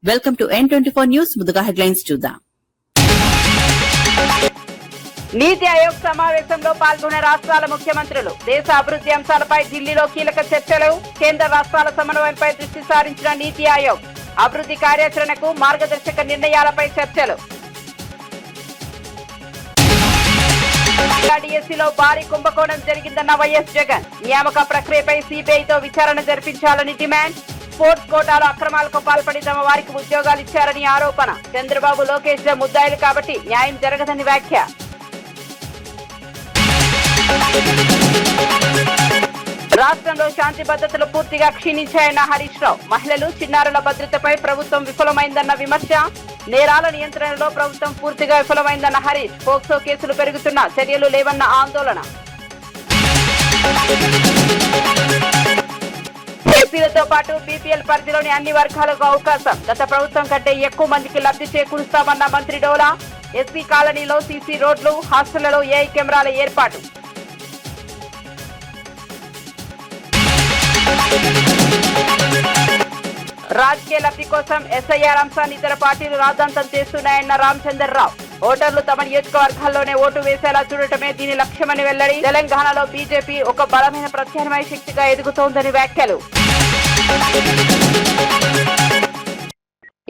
Welcome to N24 news. ముందుగా headlines చూద్దాం. నీతి ఆయోగ్ సమావేశంలో పాల్గొన్న రాష్ట్రాల ముఖ్యమంత్రులు. దేశ అభివృద్ధి అంశాలపై ఢిల్లీలో కీలక చర్చలు. కేంద్ర రాష్ట్రాల సమన్వయంపై దృష్టి సారించిన నీతి ఆయోగ్. అభివృద్ధి కార్యాచరణకు మార్గదర్శక నిర్ణయాలపై చర్చలు. డిఎస్సీలో భారీ కుంభకోణం జరిగిందన్న వైఎస్ జగన్. నియామక ప్రక్రియపై సిబిఐతో విచారణ జరిపించాలని డిమాండ్. స్పోర్ట్స్ కోటాలో అక్రమాలకు పాల్పడి తమ వారికి ఉద్యోగాలు ఇచ్చారని ఆరోపణ. చంద్రబాబు, లోకేష్ ల ముద్దాయిలు కాబట్టి న్యాయం జరగదని వ్యాఖ్య. రాష్ట్రంలో శాంతి భద్రతలు పూర్తిగా క్షీణించాయన్న హరీష్ రావు. మహిళలు, చిన్నారుల భద్రతపై ప్రభుత్వం విఫలమైందన్న విమర్శ. నేరాల నియంత్రణలో ప్రభుత్వం పూర్తిగా విఫలమైందన్న హరీష్. పోక్సో కేసులు పెరుగుతున్నా చర్యలు లేవన్న ఆందోళన. ఎస్సీలతో పాటు బీపీఎల్ పరిధిలోని అన్ని వర్గాలకు అవకాశం. గత ప్రభుత్వం కంటే ఎక్కువ మందికి లబ్ధి చేకూరుస్తామన్న మంత్రి డోలా. ఎస్సీ కాలనీలో సీసీ రోడ్లు, హాస్టళ్లలో ఏఐ కెమెరాల ఏర్పాటు. రాజకీయ లబ్ధి కోసం ఎస్ఐఆర్ అంశాన్ని ఇతర పార్టీలు రాద్ధాంతం చేస్తున్నాయన్న రామచంద్రరావు. ఓటర్లు తమ నియోజకవర్గాల్లోనే ఓటు వేసేలా చూడటమే దీని లక్ష్యమని వెల్లడి. తెలంగాణలో బీజేపీ ఒక బలమైన ప్రత్యామ్నాయ శక్తిగా ఎదుగుతోందని వ్యాఖ్యలు.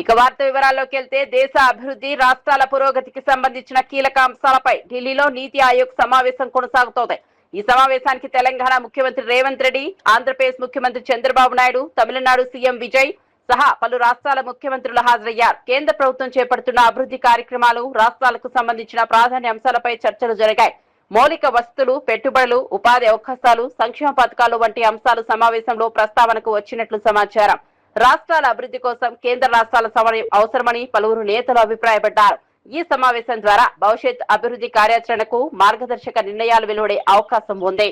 ఇక వార్త వివరాల్లోకి వెళ్తే, దేశ అభివృద్ధి, రాష్ట్రాల పురోగతికి సంబంధించిన కీలక అంశాలపై ఢిల్లీలో నీతి ఆయోగ్ సమావేశం కొనసాగుతోంది. ఈ సమావేశానికి తెలంగాణ ముఖ్యమంత్రి రేవంత్ రెడ్డి, ఆంధ్రప్రదేశ్ ముఖ్యమంత్రి చంద్రబాబు నాయుడు, తమిళనాడు సీఎం విజయ్ సహా పలు రాష్ట్రాల ముఖ్యమంత్రులు హాజరయ్యారు. కేంద్ర ప్రభుత్వం చేపడుతున్న అభివృద్ధి కార్యక్రమాలు, రాష్ట్రాలకు సంబంధించిన ప్రాధాన్య అంశాలపై చర్చలు జరిగాయి. మౌలిక వసతులు, పెట్టుబడులు, ఉపాధి అవకాశాలు, సంక్షేమ పథకాలు వంటి అంశాలు సమావేశంలో ప్రస్తావనకు వచ్చినట్లు సమాచారం. రాష్ట్రాల అభివృద్ధి కోసం కేంద్ర రాష్ట్రాల సమన్వయం అవసరమని పలువురు నేతలు అభిప్రాయపడ్డారు. ఈ సమావేశం ద్వారా భవిష్యత్ అభివృద్ధి కార్యాచరణకు మార్గదర్శక నిర్ణయాలు వెలువడే అవకాశం ఉంది.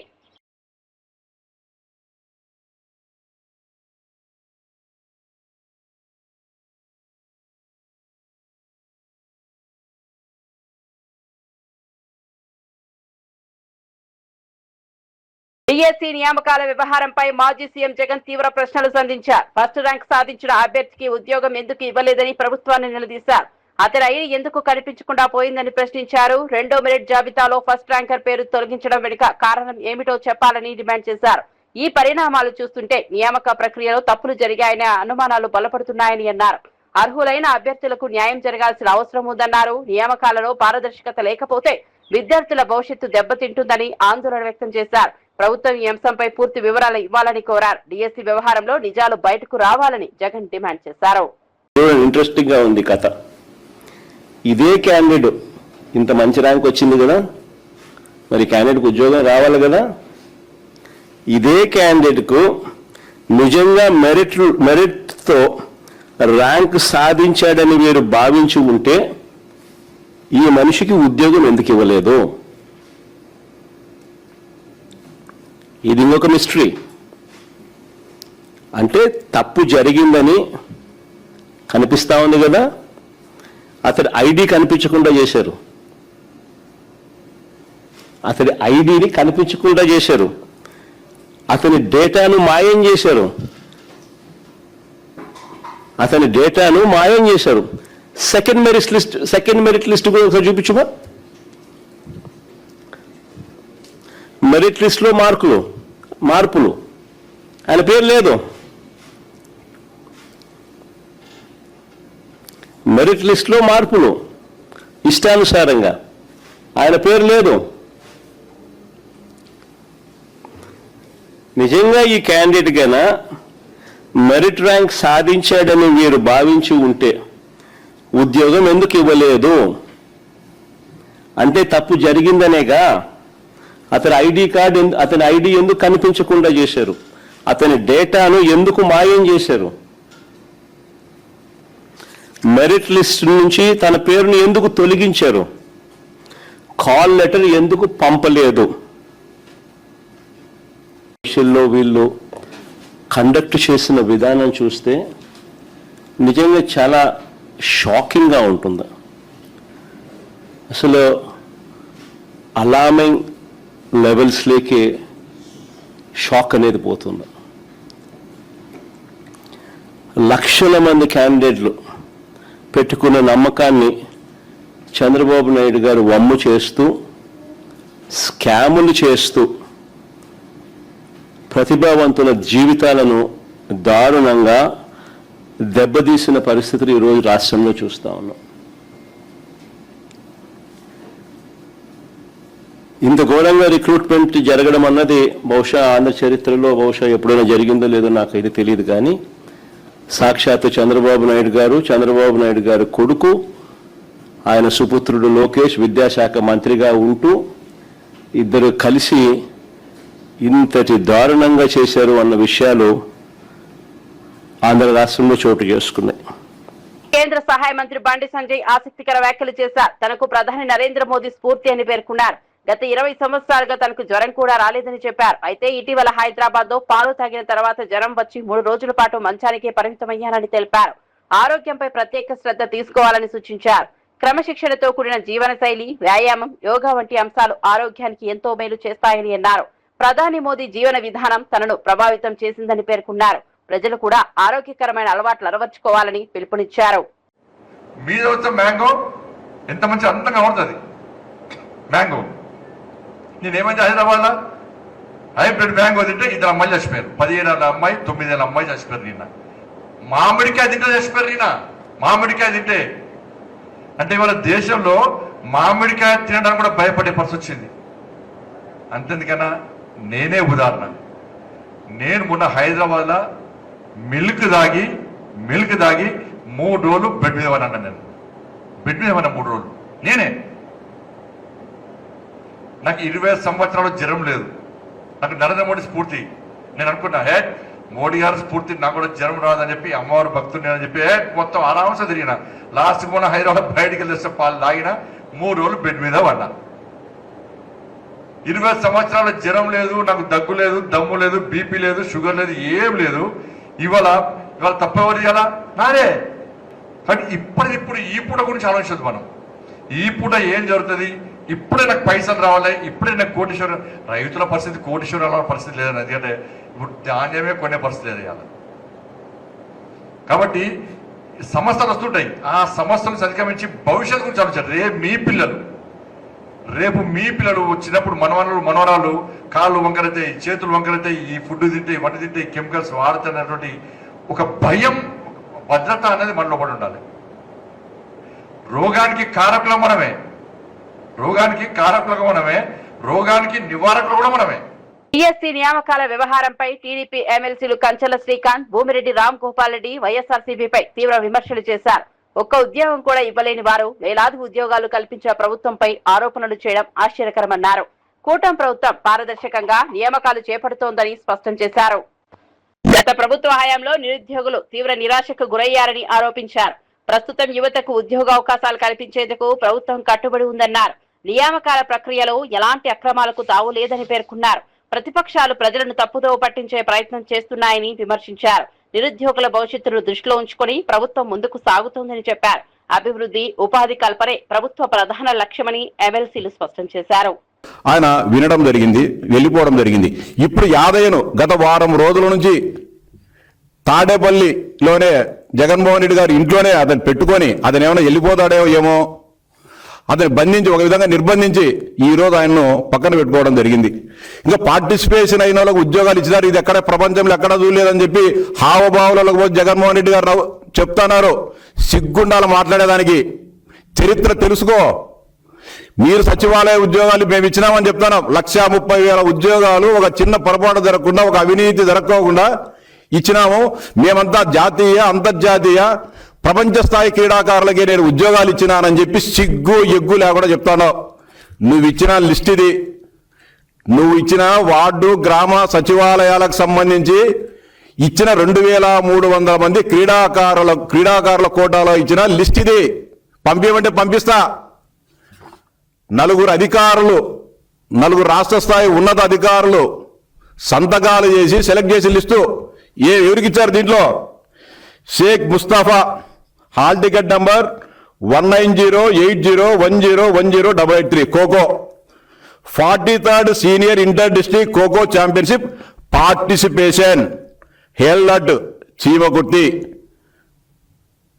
డిఎస్సీ నియామకాల వ్యవహారంపై మాజీ సీఎం జగన్ తీవ్ర ప్రశ్నలు సంధించారు. ఫస్ట్ ర్యాంక్ సాధించిన అభ్యర్థికి ఉద్యోగం ఎందుకు ఇవ్వలేదని ప్రభుత్వాన్ని నిలదీశారు. అతని ఐడి ఎందుకు కనిపించకుండా పోయిందని ప్రశ్నించారు. రెండో మెరిట్ జాబితాలో ఫస్ట్ ర్యాంకర్ పేరు తొలగించడం వెనుక కారణం ఏమిటో చెప్పాలని డిమాండ్ చేశారు. ఈ పరిణామాలు చూస్తుంటే నియామక ప్రక్రియలో తప్పులు జరిగాయనే అనుమానాలు బలపడుతున్నాయని అన్నారు. అర్హులైన అభ్యర్థులకు న్యాయం జరగాల్సిన అవసరం ఉందన్నారు. నియామకాలలో పారదర్శకత లేకపోతే విద్యార్థుల భవిష్యత్తు దెబ్బతింటుందని ఆందోళన వ్యక్తం చేశారు. ప్రభుత్వం ఈ అంశంపై పూర్తి వివరాలు ఇవ్వాలని కోరారు. డిఎస్సీ వ్యవహారంలో నిజాలు బయటకు రావాలని జగన్ డిమాండ్ చేశారు. ఇంట్రెస్టింగ్ గా ఉంది కథ. ఇదే క్యాండిడేట్ ఇంత మంచి ర్యాంక్ వచ్చింది కదా, మరి క్యాండిడేట్కి ఉద్యోగం రావాలి కదా. ఇదే క్యాండిడేట్కు నిజంగా మెరిట్తో ర్యాంక్ సాధించాడని మీరు భావించి ఉంటే ఈ మనిషికి ఉద్యోగం ఎందుకు ఇవ్వలేదు? ఇది ఇంకొక మిస్టరీ. అంటే తప్పు జరిగిందని కనిపిస్తా ఉంది కదా, అతడి ఐడి కనిపించకుండా చేశారు. అతడి ఐడిని కనిపించకుండా చేశారు. అతని డేటాను మాయం చేశారు. సెకండ్ మెరిట్ లిస్ట్ కూడా ఒకసారి చూపించుమా. మెరిట్ లిస్ట్లో మార్పులు ఆయన పేరు లేదు. మెరిట్ లిస్ట్లో మార్పులు ఇష్టానుసారంగా ఆయన పేరు లేదు. నిజంగా ఈ క్యాండిడేట్ కన్నా మెరిట్ ర్యాంక్ సాధించాడని మీరు భావించి ఉంటే ఉద్యోగం ఎందుకు ఇవ్వలేదు అంటే తప్పు జరిగిందనేగా. అతని ఐడి ఎందుకు కనిపించకుండా చేశారు? అతని డేటాను ఎందుకు మాయం చేశారు? మెరిట్ లిస్ట్ నుంచి తన పేరును ఎందుకు తొలగించారు? కాల్ లెటర్ ఎందుకు పంపలేదు? వీళ్ళు కండక్ట్ చేసిన విధానం చూస్తే నిజంగా చాలా షాకింగ్గా ఉంటుంది. అసలు అలార్మింగ్ లెవెల్స్లోకి షాక్ అనేది పోతుంది. లక్షల మంది క్యాండిడేట్లు పెట్టుకున్న నమ్మకాన్ని చంద్రబాబు నాయుడు గారు వమ్ము చేస్తూ, స్కాములు చేస్తూ ప్రతిభావంతుల జీవితాలను దారుణంగా దెబ్బతీసిన పరిస్థితులు ఈరోజు రాష్ట్రంలో చూస్తా ఉన్నాం. ఇంత ఘోరంగా రిక్రూట్మెంట్ జరగడం అన్నది బహుశా ఆంధ్ర చరిత్రలో బహుశా ఎప్పుడైనా జరిగిందో లేదో నాకైతే తెలియదు. కానీ సాక్షాత్తు చంద్రబాబు నాయుడు గారు కొడుకు, ఆయన సుపుత్రుడు లోకేష్ విద్యాశాఖ మంత్రిగా ఉంటూ ఇద్దరు కలిసి ఇంతటి దారుణంగా చేశారు అన్న విషయాలు ఆంధ్ర రాష్ట్రంలో చోటు చేసుకున్నాయి. కేంద్ర సహాయ మంత్రి బండి సంజయ్ ఆసక్తికర వ్యాఖ్యలు చేశారు. తనకు ప్రధాని నరేంద్ర మోదీ స్ఫూర్తి అని పేర్కొన్నారు. గత 20 సంవత్సరాలుగా తనకు జ్వరం కూడా రాలేదని చెప్పారు. అయితే ఇటీవల హైదరాబాద్ లో పాలు తాగిన తర్వాత జ్వరం వచ్చి 3 రోజుల పాటు మంచానికే పరిమితమయ్యానని తెలిపారు. ఆరోగ్యంపై ప్రత్యేక శ్రద్ధ తీసుకోవాలని సూచించారు. క్రమశిక్షణతో కూడిన జీవన శైలి, వ్యాయామం, యోగా వంటి అంశాలు ఆరోగ్యానికి ఎంతో మేలు చేస్తాయని అన్నారు. ప్రధాని మోదీ జీవన విధానం తనను ప్రభావితం చేసిందని పేర్కొన్నారు. ప్రజలు కూడా ఆరోగ్యకరమైన అలవాట్లు అలవర్చుకోవాలని పిలుపునిచ్చారు. మ్యాంగో ఎంత మంచి అందంగా ఉంటుంది. మ్యాంగో నేనేమైతే హైదరాబాద్ హైబ్రిడ్ మ్యాంగో తింటే 2 అమ్మాయిలు చచ్చిపోయారు. 17 ఏళ్ళ అమ్మాయి, 9 ఏళ్ళ అమ్మాయి చచ్చిపోయారు. నిన్న మామిడికాయ తింటే చచ్చిపోయారు. నిన్న మామిడికాయ తింటే అంటే ఇవాళ దేశంలో మామిడికాయ తినడానికి కూడా భయపడే పరిస్థితి వచ్చింది. అంతేందుకన్నా నేనే ఉదాహరణ. నేను మొన్న హైదరాబాద్లో మిల్క్ దాగి 3 రోజులు బెడ్ మీద అన్నా. నేను బెడ్ మీద 3 రోజులు నేనే. నాకు 20 సంవత్సరాలు జ్వరం లేదు. నాకు నరేంద్ర మోడీ స్ఫూర్తి. నేను అనుకున్నా మోడీ గారి స్ఫూర్తి నాకు కూడా జ్వరం రాదని చెప్పి అమ్మవారు భక్తుని అని చెప్పి మొత్తం ఆరాంస తిరిగిన. లాస్ట్ మొన్న హైదరాబాద్ బయటికి వెళ్ళేస్తే పాలు తాగిన 3 రోజులు బెడ్ మీద పడ్డా. 20 సంవత్సరాల జ్వరం లేదు, నాకు దగ్గు లేదు, దమ్ము లేదు, బీపీ లేదు, షుగర్ లేదు, ఏం లేదు. ఇవాళ తప్పెవరు ఇలా నాదే. కానీ ఇప్పుడు ఈ పూట గురించి ఆలోచించదు మనం. ఈ పూట ఏం జరుగుతుంది, ఇప్పుడే నాకు పైసలు రావాలి, ఇప్పుడే నాకు కోటీశ్వరం. రైతుల పరిస్థితి కోటీశ్వరాల పరిస్థితి లేదని, ఎందుకంటే ఇప్పుడు ధాన్యమే కొనే పరిస్థితి లేదు ఇవాళ. కాబట్టి సమస్యలు వస్తుంటాయి. ఆ సమస్యలను అధిగమించి భవిష్యత్తు గురించి ఆలోచించారు. రేపు మీ పిల్లలు వచ్చినప్పుడు మనవరాలు కాళ్ళు వంకరైతాయి, చేతులు వంకరైతాయి, ఈ ఫుడ్ తింటే, వంట తింటే, కెమికల్స్ వాడుతున్నటువంటి ఒక భయం, భద్రత అనేది మనలో పడి ఉండాలి. రోగానికి కారకులం మనమే, రోగానికి నివారకులు కూడా మనమే. టీఎస్సీ నియామకాల వ్యవహారంపై టీడీపీ ఎమ్మెల్సీలు కంచెల శ్రీకాంత్, భూమిరెడ్డి రామ్ గోపాల్ రెడ్డి వైఎస్ఆర్సీపీపై తీవ్ర విమర్శలు చేశారు. ఒక్క ఉద్యోగం కూడా ఇవ్వలేని వారు వేలాది ఉద్యోగాలు కల్పించిన ప్రభుత్వంపై ఆరోపణలు చేయడం ఆశ్చర్యకరమన్నారు. కూటమి ప్రభుత్వం పారదర్శకంగా నియామకాలు చేపడుతోందని స్పష్టం చేశారు. గత ప్రభుత్వ హయాంలో నిరుద్యోగులు తీవ్ర నిరాశకు గురయ్యారని ఆరోపించారు. ప్రస్తుతం యువతకు ఉద్యోగావకాశాలు కల్పించేందుకు ప్రభుత్వం కట్టుబడి ఉందన్నారు. నియామకాల ప్రక్రియలో ఎలాంటి అక్రమాలకు తావు లేదని పేర్కొన్నారు. ప్రతిపక్షాలు ప్రజలను తప్పుదోవ పట్టించే ప్రయత్నం చేస్తున్నాయని విమర్శించారు. నిరుద్యోగుల భవిష్యత్తును దృష్టిలో ఉంచుకుని ప్రభుత్వం ముందుకు సాగుతోందని చెప్పారు. అభివృద్ధి, ఉపాధి కల్పనే ప్రభుత్వ ప్రధాన లక్ష్యమని ఎమ్మెల్సీలు స్పష్టం చేశారు. ఆయన వినడం జరిగింది, వెళ్ళిపోవడం జరిగింది. ఇప్పుడు యాదయ్యను గత వారం రోజుల నుంచి తాడేపల్లిలోనే జగన్మోహన్ రెడ్డి గారి ఇంట్లోనే అతను పెట్టుకొని అతను ఏమైనా వెళ్ళిపోతాడేమో ఏమో అతను బంధించి, ఒక విధంగా నిర్బంధించి ఈరోజు ఆయన్ను పక్కన పెట్టుకోవడం జరిగింది. ఇంకా పార్టిసిపేషన్ అయిన వాళ్ళకు ఉద్యోగాలు ఇచ్చినారు. ఇది ఎక్కడ ప్రపంచంలో ఎక్కడా చూడలేదని చెప్పి హావభావాలకు పోయి జగన్మోహన్ రెడ్డి గారు చెప్తున్నారు. సిగ్గుండాలు మాట్లాడేదానికి. చరిత్ర తెలుసుకో. మీరు సచివాలయ ఉద్యోగాలు మేము ఇచ్చినామని చెప్తున్నాం. 1,30,000 ఉద్యోగాలు ఒక చిన్న పొరపాటు జరగకుండా, ఒక అవినీతి జరగకుండా ఇచ్చినాము. మేమంతా జాతీయ, అంతర్జాతీయ, ప్రపంచ స్థాయి క్రీడాకారులకి నేను ఉద్యోగాలు ఇచ్చినానని చెప్పి సిగ్గు ఎగ్గు లేకుండా చెప్తాను. నువ్వు ఇచ్చిన లిస్ట్ ఇది. నువ్వు ఇచ్చిన వార్డు, గ్రామ సచివాలయాలకు సంబంధించి ఇచ్చిన 2,300 మంది క్రీడాకారుల కోటాలో ఇచ్చిన లిస్ట్ ఇది. పంపించమంటే పంపిస్తా. 4 అధికారులు, 4 రాష్ట్ర స్థాయి ఉన్నత అధికారులు సంతకాలు చేసి సెలెక్ట్ చేసి లిస్టు ఎవరికి ఇచ్చారు? దీంట్లో Sheikh Mustafa, hall ticket number 19080101083, khokho 43rd senior inter district khokho championship participation, held at Chimakurthi.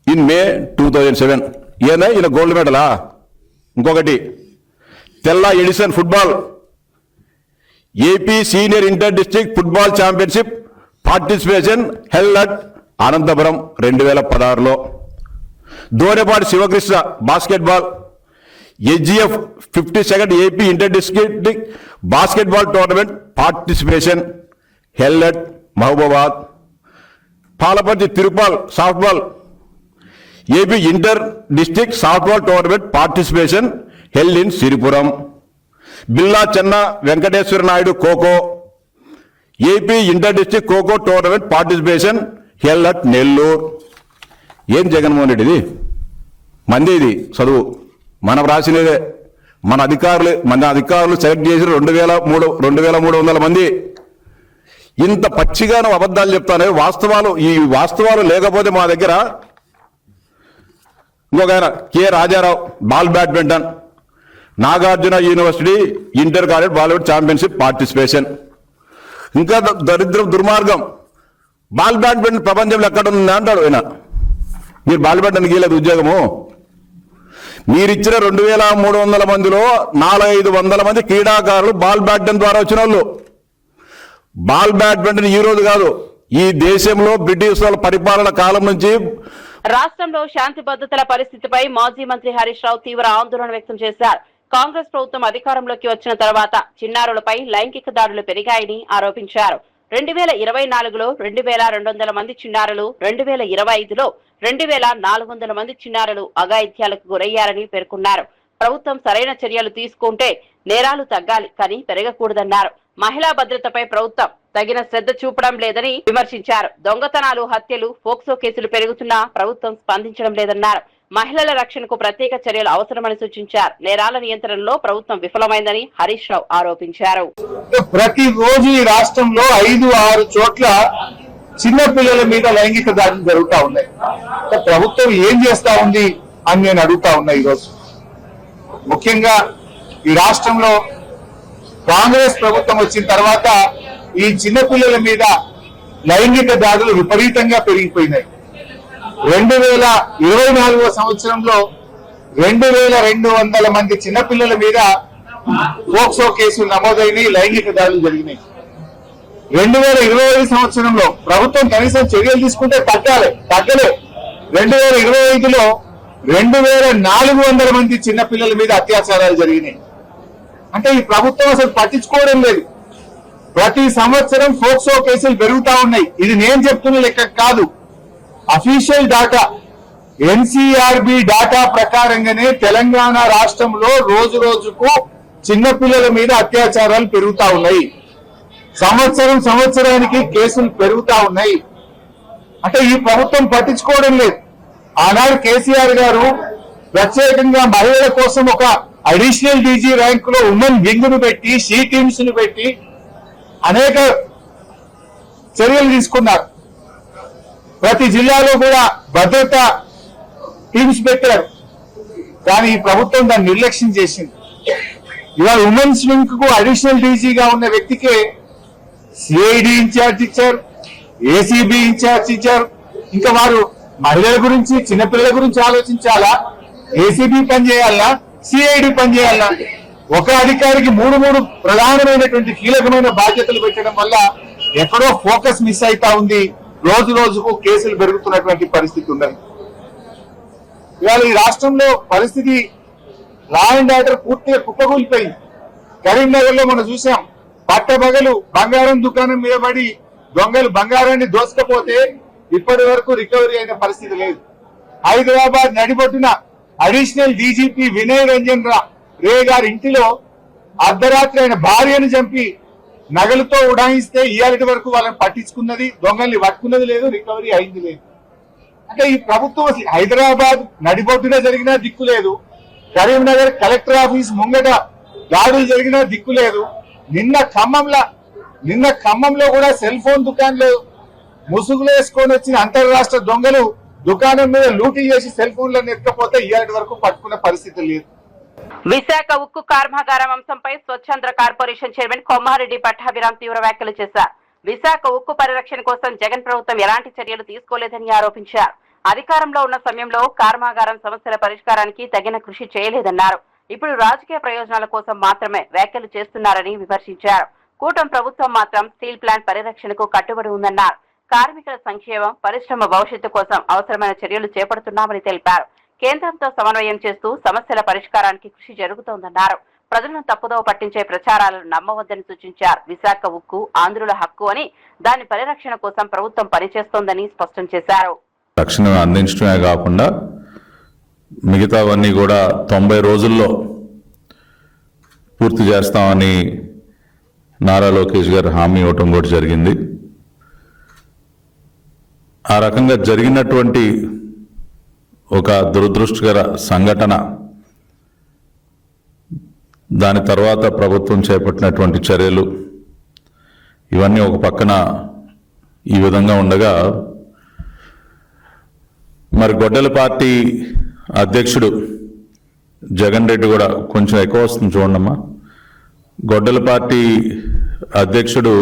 In May 2007. ఈయన గోల్డ్ మెడలా? ఇంకొకటి Tella Edison football AP senior inter district football championship participation held at Anantapur 2016లో. Dorepati Sivakrishna basketball HGF 52nd AP inter district basketball tournament participation held at Mahabubabad. Palaparthi Tirupal softball AP inter district softball tournament participation held in Siripuram. Billa Chenna Venkateswara Naidu kho kho AP inter district kho kho tournament participation held at Nellore. ఏం జగన్మోహన్ రెడ్డి ఇది? మంది ఇది చదువు మనం రాసినదే. మన అధికారులు select చేసి 2,300 మంది. ఇంత పచ్చిగాను అబద్ధాలు చెప్తానే వాస్తవాలు లేకపోతే మా దగ్గర ఇంకొక ఆయన K Rajarao ball badminton Nagarjuna university inter college Bollywood championship participation. ఇంకా దుర్మార్గం బాల్ బ్యాడ్మింటన్ ప్రపంచంలో ఎక్కడ ఉంది అంటాడు ఆయన. మీరు బాల్ బ్యాడ్మింటన్ గీయలేదు ఉద్యోగము. మీరిచ్చిన 2,300 మందిలో 400-500 మంది క్రీడాకారులు బాల్ బ్యాడ్మింటన్ ద్వారా వచ్చిన వాళ్ళు. బాల్ బ్యాడ్మింటన్ ఈ రోజు కాదు, ఈ దేశంలో బ్రిటిష్ వాళ్ళ పరిపాలన కాలం నుంచి. రాష్ట్రంలో శాంతి భద్రతల పరిస్థితిపై మాజీ మంత్రి హరీష్ రావు తీవ్ర ఆందోళన వ్యక్తం చేశారు. కాంగ్రెస్ ప్రభుత్వం అధికారంలోకి వచ్చిన తర్వాత చిన్నారులపై లైంగిక దాడులు పెరిగాయని ఆరోపించారు. 2024లో 2,200 మంది చిన్నారులు, 2025లో 2,400 మంది చిన్నారులు అఘాయిత్యాలకు గురయ్యారని పేర్కొన్నారు. ప్రభుత్వం సరైన చర్యలు తీసుకుంటే నేరాలు తగ్గాలి కానీ పెరగకూడదన్నారు. మహిళా భద్రతపై ప్రభుత్వం తగిన శ్రద్ధ చూపడం లేదని విమర్శించారు. దొంగతనాలు, హత్యలు, పోక్సో కేసులు పెరుగుతున్నా ప్రభుత్వం స్పందించడం లేదన్నారు. మహిళల రక్షణకు ప్రత్యేక చర్యలు అవసరమని సూచించారు. నేరాల నియంత్రణలో ప్రభుత్వం విఫలమైందని హరీష్ రావు ఆరోపించారు. ప్రతిరోజు ఈ రాష్ట్రంలో 5-6 చోట్ల చిన్న పిల్లల మీద లైంగిక దాడులు జరుగుతా ఉన్నాయి. ప్రభుత్వం ఏం చేస్తా ఉంది అని నేను అడుగుతా ఉన్నా. ఈరోజు ముఖ్యంగా ఈ రాష్ట్రంలో కాంగ్రెస్ ప్రభుత్వం వచ్చిన తర్వాత ఈ చిన్న పిల్లల మీద లైంగిక దాడులు విపరీతంగా పెరిగిపోయినాయి. 2024 సంవత్సరంలో 2,200 మంది చిన్నపిల్లల మీద పోక్సో కేసులు నమోదైనవి, లైంగిక దాడులు జరిగినాయి. 2025 సంవత్సరంలో ప్రభుత్వం కనీసం చర్యలు తీసుకుంటే తగ్గలే. 2025లో 2,400 మంది చిన్నపిల్లల మీద అత్యాచారాలు జరిగినాయి. అంటే ఈ ప్రభుత్వం అసలు పట్టించుకోవడం లేదు. ప్రతి సంవత్సరం పోక్సో కేసులు పెరుగుతా ఉన్నాయి. ఇది నేను చెప్తున్న లెక్క కాదు, అఫీషియల్ డాటా. ఎన్సీఆర్బి డాటా ప్రకారంగానే తెలంగాణ రాష్ట్రంలో రోజు రోజుకు చిన్నపిల్లల మీద అత్యాచారాలు పెరుగుతా ఉన్నాయి. సంవత్సరానికి కేసులు పెరుగుతా ఉన్నాయి. అంటే ఈ ప్రభుత్వం పట్టించుకోవడం లేదు. ఆనాడు కేసీఆర్ గారు ప్రత్యేకంగా మహిళల కోసం ఒక అడిషనల్ డీజీ ర్యాంకులో ఉమెన్ వింగ్ ను పెట్టి, షీ టీమ్స్ ను పెట్టి అనేక చర్యలు తీసుకున్నారు. ప్రతి జిల్లాలో కూడా భద్రతా టీమ్స్ పెట్టారు. కానీ ఈ ప్రభుత్వం దాన్ని నిర్లక్ష్యం చేసింది. ఇవాళ ఉమెన్స్ వింగ్ కు అడిషనల్ డీజీగా ఉన్న వ్యక్తికే సిఐడి ఇన్ఛార్జ్ ఇచ్చారు, ఏసీబీ ఇన్ఛార్జ్ ఇచ్చారు. ఇంకా వారు మహిళల గురించి, చిన్నపిల్లల గురించి ఆలోచించాలా? ఏసీబీ పనిచేయాలా, సిఐడి పనిచేయాలా? ఒక అధికారికి మూడు ప్రధానమైనటువంటి కీలకమైన బాధ్యతలు పెట్టడం వల్ల ఎక్కడో ఫోకస్ మిస్ అవుతా ఉంది. రోజు రోజుకు కేసులు పెరుగుతున్నటువంటి పరిస్థితి ఉన్నది. ఇవాళ ఈ రాష్ట్రంలో పరిస్థితి లా అండ్ ఆర్డర్ పూర్తిగా కుప్పకూలిపోయింది. కరీంనగర్ లో మనం చూసాం, పట్టపగలు బంగారం దుకాణం మీద పడి దొంగలు బంగారాన్ని దోసుకపోతే ఇప్పటి వరకు రికవరీ అయిన పరిస్థితి లేదు. హైదరాబాద్ నడిబొడ్డున అడిషనల్ డీజీపీ వినయ్ రంజన్ రే గారి ఇంటిలో అర్ధరాత్రి ఆయన భార్యను చంపి నగలతో ఉడాయిస్తే ఇయాలటి వరకు వాళ్ళని పట్టించుకున్నది, దొంగల్ని పట్టుకున్నది లేదు, రికవరీ అయింది లేదు. అంటే ఈ ప్రభుత్వం హైదరాబాద్ నడిబొడ్డున జరిగినా దిక్కు లేదు, కరీంనగర్ కలెక్టర్ ఆఫీస్ ముంగట దాడులు జరిగినా దిక్కు లేదు. నిన్న ఖమ్మంలో కూడా సెల్ ఫోన్ దుకాణంలో ముసుగులు వేసుకొని వచ్చిన అంతర్రాష్ట్ర దొంగలు దుకాణం మీద లూటీ చేసి సెల్ ఫోన్లను ఎత్తకపోతే ఇయాలటి వరకు పట్టుకునే పరిస్థితి లేదు. విశాఖ ఉక్కు కర్మాగారం అంశంపై స్వచ్ఛంద్ర కార్పొరేషన్ చైర్మన్ కొమ్మారెడ్డి పట్టాభిరామ్ తీవ్ర వ్యాఖ్యలు చేశారు. విశాఖ ఉక్కు పరిరక్షణ కోసం జగన్ ప్రభుత్వం ఎలాంటి చర్యలు తీసుకోలేదని ఆరోపించారు. అధికారంలో ఉన్న సమయంలో కర్మాగారం సమస్యల పరిష్కారానికి తగిన కృషి చేయలేదన్నారు. ఇప్పుడు రాజకీయ ప్రయోజనాల కోసం మాత్రమే వ్యాఖ్యలు చేస్తున్నారని విమర్శించారు. కూటమి ప్రభుత్వం మాత్రం స్టీల్ ప్లాంట్ పరిరక్షణకు కట్టుబడి ఉందన్నారు. కార్మికుల సంక్షేమం, పరిశ్రమ భవిష్యత్తు కోసం అవసరమైన చర్యలు చేపడుతున్నామని తెలిపారు. కేంద్రంతో సమన్వయం చేస్తూ సమస్యల పరిష్కారానికి కృషి జరుగుతోందన్నారు. ప్రజలను తప్పుదోవ పట్టించే ప్రచారాలను నమ్మవద్దని సూచించారు. విశాఖ ఉక్కు ఆంధ్రుల హక్కు అని దాని పరిరక్షణ కోసం ప్రభుత్వం పనిచేస్తోందని స్పష్టం చేశారు. రక్షణ అందించడమే కాకుండా మిగతావన్నీ కూడా 90 రోజుల్లో పూర్తి చేస్తామని నారా లోకేష్ గారు హామీ ఇవ్వటం కూడా జరిగింది. ఆ రకంగా జరిగినటువంటి ఒక దురదృష్టకర సంఘటన, దాని తర్వాత ప్రభుత్వం చేపట్టినటువంటి చర్యలు, ఇవన్నీ ఒక పక్కన ఈ విధంగా ఉండగా, మరి గొడ్డల పార్టీ అధ్యక్షుడు జగన్ రెడ్డి కూడా కొంచెం ఎక్కువ వస్తుంది చూడమ్మా. గొడ్డల పార్టీ అధ్యక్షుడు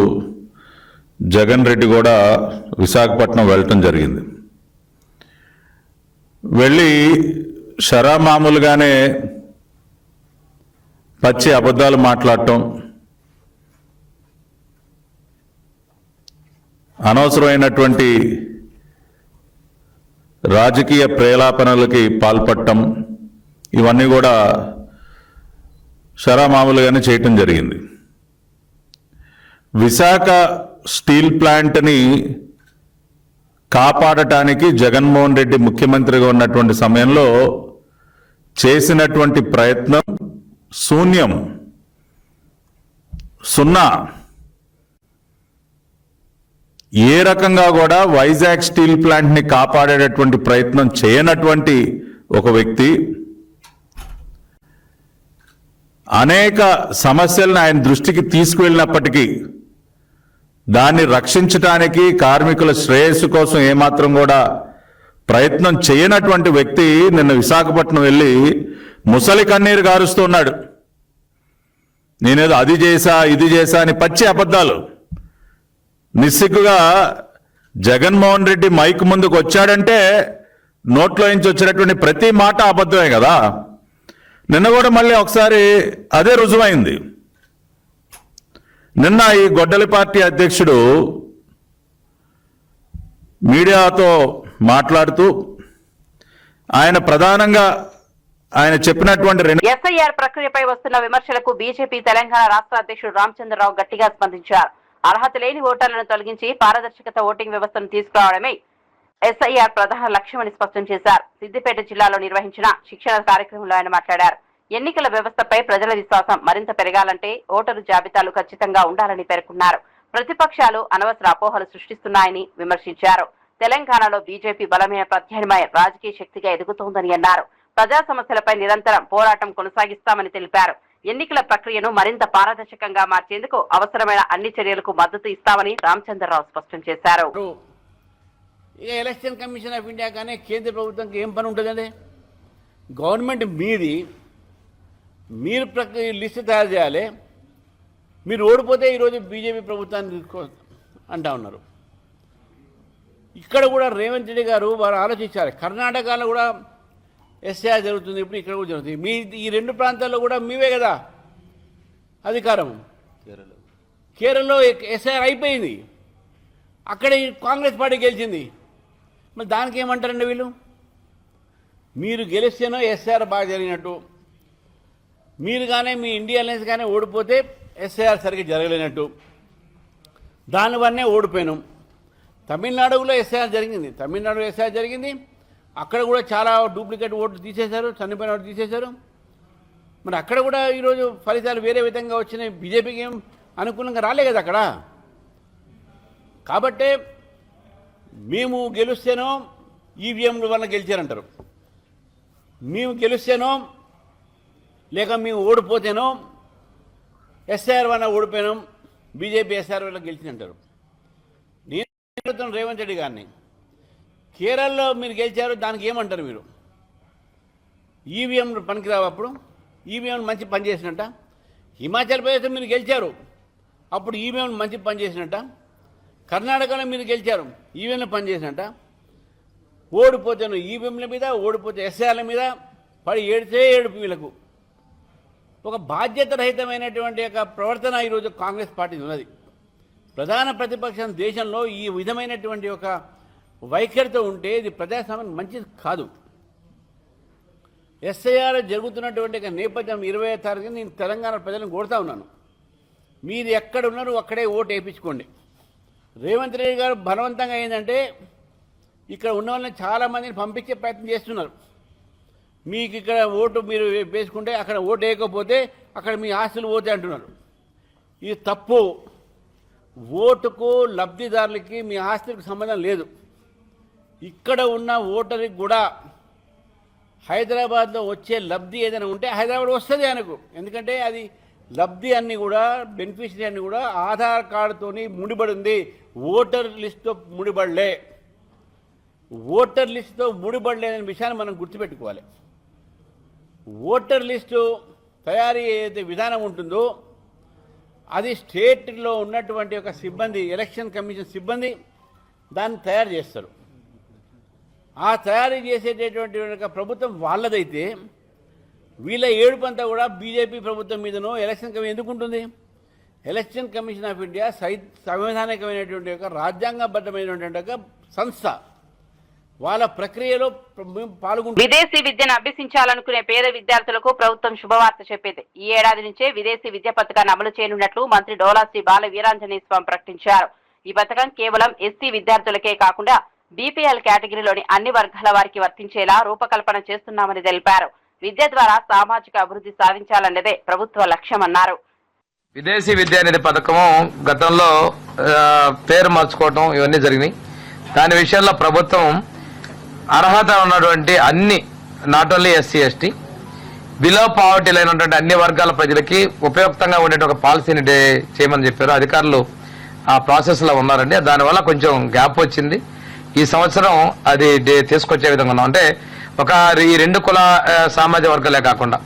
జగన్ రెడ్డి కూడా విశాఖపట్నం వెళ్ళటం జరిగింది. వెళ్ళి మామూలుగానే పచ్చి అబద్ధాలు మాట్లాడటం, అనవసరమైనటువంటి రాజకీయ ప్రేలాపనలకి పాల్పడటం, ఇవన్నీ కూడా మామూలుగానే చేయటం జరిగింది. విశాఖ స్టీల్ ప్లాంట్ని కాపాడటానికి జగన్మోహన్ రెడ్డి ముఖ్యమంత్రిగా ఉన్నటువంటి సమయంలో చేసినటువంటి ప్రయత్నం శూన్యం, సున్నా. ఏ రకంగా కూడా వైజాగ్ స్టీల్ ప్లాంట్ని కాపాడేటటువంటి ప్రయత్నం చేయనటువంటి ఒక వ్యక్తి అనేక సమస్యలను ఆయన దృష్టికి తీసుకువెళ్ళినప్పటికీ దాన్ని రక్షించడానికి, కార్మికుల శ్రేయస్సు కోసం ఏమాత్రం కూడా ప్రయత్నం చేయనటువంటి వ్యక్తి నిన్న విశాఖపట్నం వెళ్ళి ముసలి కన్నీరు గారుస్తున్నాడు. నేనేదో అది చేశా ఇది చేశా అని పచ్చి అబద్ధాలు. నిస్సిగ్గుగా జగన్మోహన్ రెడ్డి మైక్ ముందుకు వచ్చాడంటే నోట్లో నుంచి వచ్చినటువంటి ప్రతి మాట అబద్ధమే కదా. నిన్న కూడా మళ్ళీ ఒకసారి అదే రుజువైంది. నిన్న ఈ గొడ్డలి పార్టీ అధ్యక్షుడు మీడియాతో మాట్లాడుతూ ఆయన ప్రధానంగా ఆయన చెప్పినటువంటి ఎస్ఐఆర్ ప్రక్రియపై వస్తున్న విమర్శలకు బీజేపీ తెలంగాణ రాష్ట్ర అధ్యక్షుడు రామచంద్రరావు గట్టిగా స్పందించారు. అర్హత లేని ఓటర్లను తొలగించి పారదర్శకత ఓటింగ్ వ్యవస్థను తీసుకురావడమే ఎస్ఐఆర్ ప్రధాన లక్ష్యమని స్పష్టం చేశారు. సిద్దిపేట జిల్లాలో నిర్వహించిన శిక్షణ కార్యక్రమంలో ఆయన మాట్లాడారు. ఎన్నికల వ్యవస్థపై ప్రజల విశ్వాసం మరింత పెరగాలంటే ఓటరు జాబితాలు ఖచ్చితంగా ఉండాలని పేర్కొన్నారు. ప్రతిపక్షాలు అనవసర అపోహలు సృష్టిస్తున్నాయని విమర్శించారు. తెలంగాణలో బీజేపీ బలమైన ప్రత్యామ్నాయ రాజకీయ శక్తిగా ఎదుగుతోందని అన్నారు. ప్రజా సమస్యలపై నిరంతరం పోరాటం కొనసాగిస్తామని తెలిపారు. ఎన్నికల ప్రక్రియను మరింత పారదర్శకంగా మార్చేందుకు అవసరమైన అన్ని చర్యలకు మద్దతు ఇస్తామని రామచంద్రరావు స్పష్టం చేశారు. ఎలక్షన్ కమిషన్ ఆఫ్ ఇండియా కానీ కేంద్ర ప్రభుత్వంకి ఏం పని ఉంటుందండి? గవర్నమెంట్ మీది, మీరు లిస్టు తయారు చేయాలి. మీరు ఓడిపోతే ఈరోజు బీజేపీ ప్రభుత్వాన్ని అంటా ఉన్నారు. ఇక్కడ కూడా రేవంత్ రెడ్డి గారు వారు ఆలోచించారు. కర్ణాటకలో కూడా ఎస్ఐఆర్ జరుగుతుంది, ఇప్పుడు ఇక్కడ కూడా జరుగుతుంది. మీ ఈ రెండు ప్రాంతాల్లో కూడా మీవే కదా అధికారం. కేరళలో ఎస్ఐఆర్ అయిపోయింది, అక్కడ కాంగ్రెస్ పార్టీ గెలిచింది. మరి దానికి ఏమంటారండి వీళ్ళు? మీరు గెలిస్తేనో ఎస్ఐఆర్ బాగా జరిగినట్టు, మీరు కానీ మీ ఇండియా అలయన్స్ కానీ ఓడిపోతే ఎస్ఐఆర్ సరిగ్గా జరగలేనట్టు, దానివల్లనే ఓడిపోయినాం. తమిళనాడులో ఎస్ఐఆర్ జరిగింది, అక్కడ కూడా చాలా డూప్లికేట్ ఓట్లు తీసేశారు, చనిపోయిన ఓట్లు తీసేశారు. మరి అక్కడ కూడా ఈరోజు ఫలితాలు వేరే విధంగా వచ్చినాయి. బీజేపీకి ఏం అనుకూలంగా రాలే కదా అక్కడ. కాబట్టే మేము గెలుస్తేనో ఈవీఎంల వల్ల గెలిచారంటారు, మేము గెలుస్తేనో లేక మేము ఓడిపోతేనో ఎస్ఐఆర్ వల్ల ఓడిపోయినాం, బీజేపీ ఎస్ఐఆర్ వల్ల గెలిచిందంటారు. నేను రేవంత్ రెడ్డి గారిని, కేరళలో మీరు గెలిచారు, దానికి ఏమంటారు మీరు? ఈవీఎంలు పనికిరావు, అప్పుడు ఈవీఎంలు మంచి పని చేసినట్ట. హిమాచల్ ప్రదేశ్లో మీరు గెలిచారు, అప్పుడు ఈవీఎంలు మంచి పని చేసినట్ట. కర్ణాటకలో మీరు గెలిచారు, ఈవీఎంలు పని చేసినట్ట. ఓడిపోతే ఈవీఎంల మీద, ఓడిపోతే ఎస్ఐల మీద పడి ఏడితే ఏడుపు వీళ్ళకు. ఒక బాధ్యత రహితమైనటువంటి యొక్క ప్రవర్తన ఈరోజు కాంగ్రెస్ పార్టీ ఉన్నది. ప్రధాన ప్రతిపక్షం దేశంలో ఈ విధమైనటువంటి ఒక వైఖరితో ఉంటే ఇది ప్రజాస్వామ్యం మంచిది కాదు. ఎస్ఐఆర్ జరుగుతున్నటువంటి నేపథ్యం 20వ తారీఖున నేను తెలంగాణ ప్రజలను కోరుతా ఉన్నాను, మీరు ఎక్కడ ఉన్నారో అక్కడే ఓటు వేయించుకోండి. రేవంత్ రెడ్డి గారు బలవంతంగా ఏంటంటే ఇక్కడ ఉన్న వాళ్ళని చాలామందిని పంపించే ప్రయత్నం చేస్తున్నారు. మీకు ఇక్కడ ఓటు మీరు వేసుకుంటే అక్కడ ఓటు వేయకపోతే అక్కడ మీ ఆస్తులు పోతాయి అంటున్నారు. ఇది తప్పు. ఓటుకు లబ్ధిదారులకి మీ ఆస్తులకు సంబంధం లేదు. ఇక్కడ ఉన్న ఓటర్కి కూడా హైదరాబాద్లో వచ్చే లబ్ధి ఏదైనా ఉంటే హైదరాబాద్ వస్తుంది ఆయనకు. ఎందుకంటే అది లబ్ధి అన్నీ కూడా, బెనిఫిషరీ అన్నీ కూడా ఆధార్ కార్డుతోని ముడిపడి ఉంది, ఓటర్ లిస్టుతో ముడిపడలే. ఓటర్ లిస్టుతో ముడిపడలేదనే విషయాన్ని మనం గుర్తుపెట్టుకోవాలి. ఓటర్ లిస్టు తయారీ ఏదైతే విధానం ఉంటుందో అది స్టేట్లో ఉన్నటువంటి ఒక సిబ్బంది, ఎలక్షన్ కమిషన్ సిబ్బంది దాన్ని తయారు చేస్తారు. ఆ తయారీ చేసేటటువంటి ప్రభుత్వం వాళ్ళదైతే వీళ్ళ ఏడుపంతా కూడా బీజేపీ ప్రభుత్వం మీదనో ఎలక్షన్ కమిషన్ ఎందుకు ఉంటుంది? ఎలక్షన్ కమిషన్ ఆఫ్ ఇండియా సంవిధానికమైనటువంటి ఒక రాజ్యాంగబద్ధమైనటువంటి ఒక సంస్థ. వాళ్ళ ప్రక్రియలో పాల్గొంటారు. విదేశీ విద్యను అభ్యసించాలనుకునే పేద విద్యార్థులకు ప్రభుత్వం శుభవార్త చెప్పింది. ఈ ఏడాది నుంచే విదేశీ విద్యా పథకాన్ని అమలు చేయనున్నట్లు మంత్రి డోలాశ్రీ బాల వీరాంజనేయ స్వామి ప్రకటించారు. ఈ పథకం కేవలం ఎస్సీ విద్యార్థులకే కాకుండా బీపీఎల్ కేటగిరీలోని అన్ని వర్గాల వారికి వర్తించేలా రూపకల్పన చేస్తున్నామని తెలిపారు. విద్య ద్వారా సామాజిక అభివృద్ధి సాధించాలన్నదే ప్రభుత్వ లక్ష్యమన్నారు. విదేశీ విద్యానిధి పథకము గతంలో పేరు మార్చుకోవటం ఇవన్నీ జరిగినాయి. దాని విషయంలో ప్రభుత్వం అర్హత ఉన్నటువంటి అన్ని, not only SC ST, below poverty లేనటువంటి అన్ని వర్గాల ప్రజలకి ఉపయుక్తంగా ఉండే ఒక పాలసీని చేయమని చెప్పారు. అధికారులు ఆ ప్రాసెస్ లో ఉన్నారండి. దానివల్ల కొంచెం గ్యాప్ వచ్చింది. ఈ సంవత్సరం అది తీసుకొచ్చే విధంగా ఉన్నాం. అంటే ఒక ఈ రెండు కుల సామాజిక వర్గాలే కాకుండా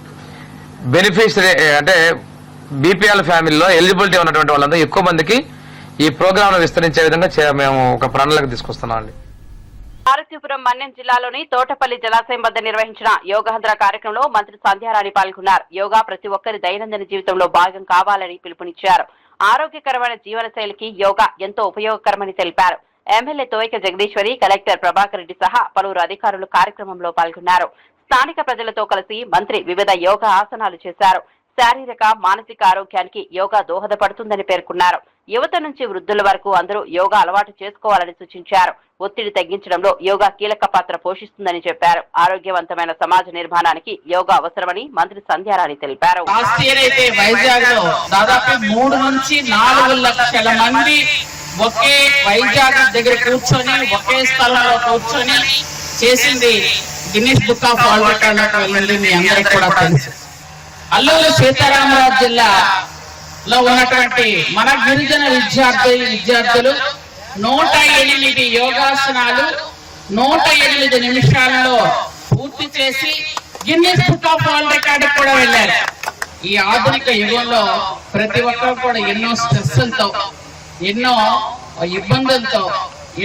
బెనిఫిషరీ అంటే బీపీఎల్ ఫ్యామిలీలో ఎలిజిబిలిటీ ఉన్నటువంటి వాళ్ళందరూ ఎక్కువ మందికి ఈ ప్రోగ్రామ్ విస్తరించే విధంగా మేము ఒక ప్రణాళిక తీసుకొస్తున్నాం అండి. పార్వతీపురం మన్యం జిల్లాలోని తోటపల్లి జలాశయం వద్ద నిర్వహించిన యోగాంధ్ర కార్యక్రమంలో మంత్రి సంధ్యారాణి పాల్గొన్నారు. యోగా ప్రతి ఒక్కరి దైనందిన జీవితంలో భాగం కావాలని పిలుపునిచ్చారు. ఆరోగ్యకరమైన జీవన శైలికి యోగా ఎంతో ఉపయోగకరమని తెలిపారు. ఎమ్మెల్యే తోయిక జగదీశ్వరి, కలెక్టర్ ప్రభాకర్ రెడ్డి సహా పలువురు అధికారులు కార్యక్రమంలో పాల్గొన్నారు. స్థానిక ప్రజలతో కలిసి మంత్రి వివిధ యోగా ఆసనాలు చేశారు. శారీరక, మానసిక ఆరోగ్యానికి యోగా దోహదపడుతుందని పేర్కొన్నారు. యువత నుంచి వృద్ధుల వరకు అందరూ యోగా అలవాటు చేసుకోవాలని సూచించారు. ఒత్తిడి తగ్గించడంలో యోగా కీలక పాత్ర పోషిస్తుందని చెప్పారు. ఆరోగ్యవంతమైన సమాజ నిర్మాణానికి యోగా అవసరమని మంత్రి సంధ్యారాణి తెలిపారు. వైజాగ్ లో దాదాపు 3 నుంచి 4 లక్షల మంది ఒకే వైజాగ్ దగ్గర కూర్చొని ఒకే స్థలంలో కూర్చొని చేసింది గిన్నిస్ బుక్ ఆఫ్ వరల్డ్ రికార్డులకు వెళ్ళింది. మీ అందరికి కూడా తెలుసు. అల్లూరు సీతారామరాజు జిల్లాలో ఉన్నటువంటి మన గిరిజన విద్యార్థులు 108 యోగాసనాలు 108 నిమిషాలలో పూర్తి చేసి Guinness book of world record కూడా వెళ్ళారు. ఈ ఆధునిక యుగంలో ప్రతి ఒక్కరు కూడా ఎన్నో స్ట్రెస్లతో, ఎన్నో ఇబ్బందులతో,